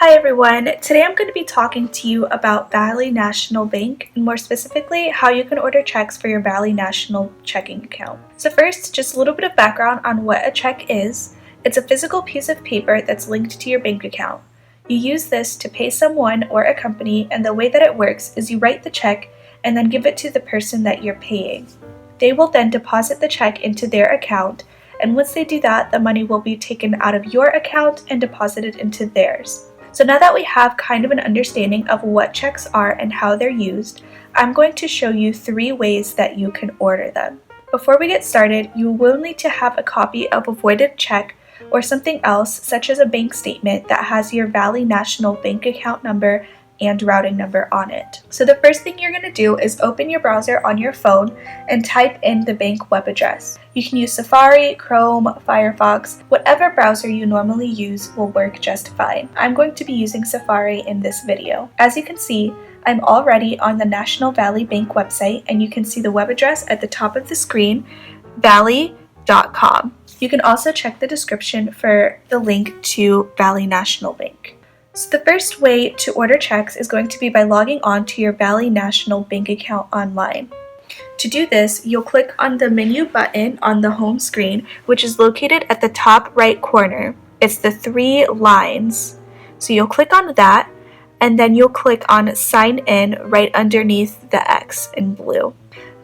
Hi everyone, today I'm going to be talking to you about Valley National Bank and more specifically how you can order checks for your Valley National checking account. So first, just a little bit of background on what a check is. It's a physical piece of paper that's linked to your bank account. You use this to pay someone or a company, and the way that it works is you write the check and then give it to the person that you're paying. They will then deposit the check into their account, and once they do that, the money will be taken out of your account and deposited into theirs. So now that we have kind of an understanding of what checks are and how they're used, I'm going to show you 3 ways that you can order them. Before we get started, you will need to have a copy of a voided check or something else such as a bank statement that has your Valley National bank account number and routing number on it. So the first thing you're going to do is open your browser on your phone and type in the bank web address. You can use Safari, Chrome, Firefox, whatever browser you normally use will work just fine. I'm going to be using Safari in this video. As you can see, I'm already on the National Valley Bank website, and you can see the web address at the top of the screen, valley.com. You can also check the description for the link to Valley National Bank. So the first way to order checks is going to be by logging on to your Valley National bank account online. To do this, you'll click on the menu button on the home screen, which is located at the top right corner. It's the 3 lines. So you'll click on that, and then you'll click on Sign In right underneath the X in blue.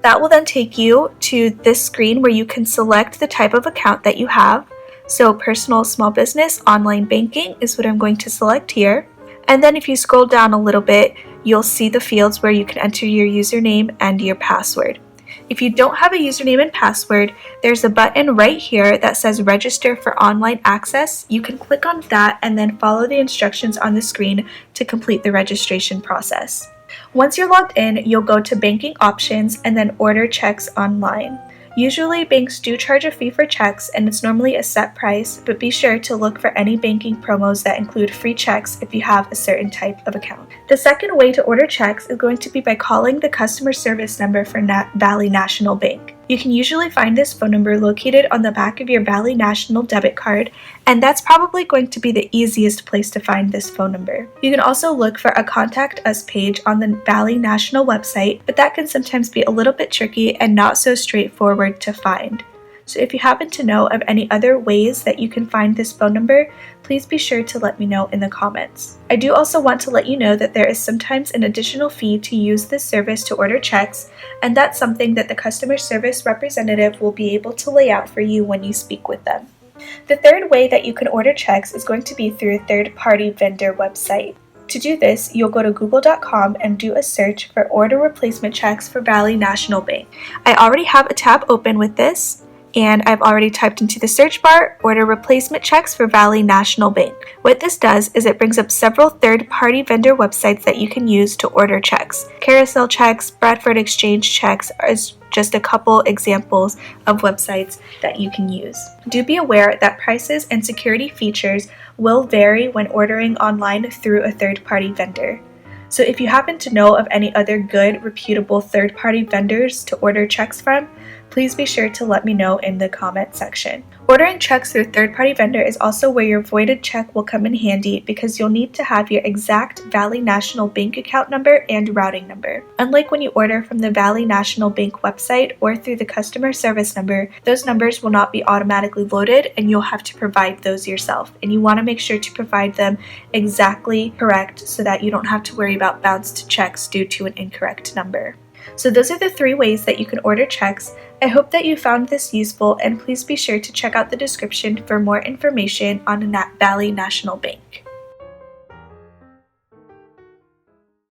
That will then take you to this screen where you can select the type of account that you have. So personal, small business, online banking is what I'm going to select here. And then if you scroll down a little bit, you'll see the fields where you can enter your username and your password. If you don't have a username and password, there's a button right here that says register for online access. You can click on that and then follow the instructions on the screen to complete the registration process. Once you're logged in, you'll go to banking options and then order checks online. Usually, banks do charge a fee for checks, and it's normally a set price, but be sure to look for any banking promos that include free checks if you have a certain type of account. The second way to order checks is going to be by calling the customer service number for Valley National Bank. You can usually find this phone number located on the back of your Valley National debit card, and that's probably going to be the easiest place to find this phone number. You can also look for a Contact Us page on the Valley National website, but that can sometimes be a little bit tricky and not so straightforward to find. So if you happen to know of any other ways that you can find this phone number, please be sure to let me know in the comments. I do also want to let you know that there is sometimes an additional fee to use this service to order checks, and that's something that the customer service representative will be able to lay out for you when you speak with them. The third way that you can order checks is going to be through a third-party vendor website. To do this, you'll go to google.com and do a search for order replacement checks for Valley National Bank. I already have a tab open with this, and I've already typed into the search bar, order replacement checks for Valley National Bank. What this does is it brings up several third-party vendor websites that you can use to order checks. Carousel checks, Bradford Exchange checks is just a couple examples of websites that you can use. Do be aware that prices and security features will vary when ordering online through a third-party vendor. So if you happen to know of any other good, reputable third-party vendors to order checks from, please be sure to let me know in the comment section. Ordering checks through a third-party vendor is also where your voided check will come in handy because you'll need to have your exact Valley National bank account number and routing number. Unlike when you order from the Valley National Bank website or through the customer service number, those numbers will not be automatically loaded and you'll have to provide those yourself. And you want to make sure to provide them exactly correct so that you don't have to worry about bounced checks due to an incorrect number. So those are the 3 ways that you can order checks. I hope that you found this useful, and please be sure to check out the description for more information on Valley National Bank.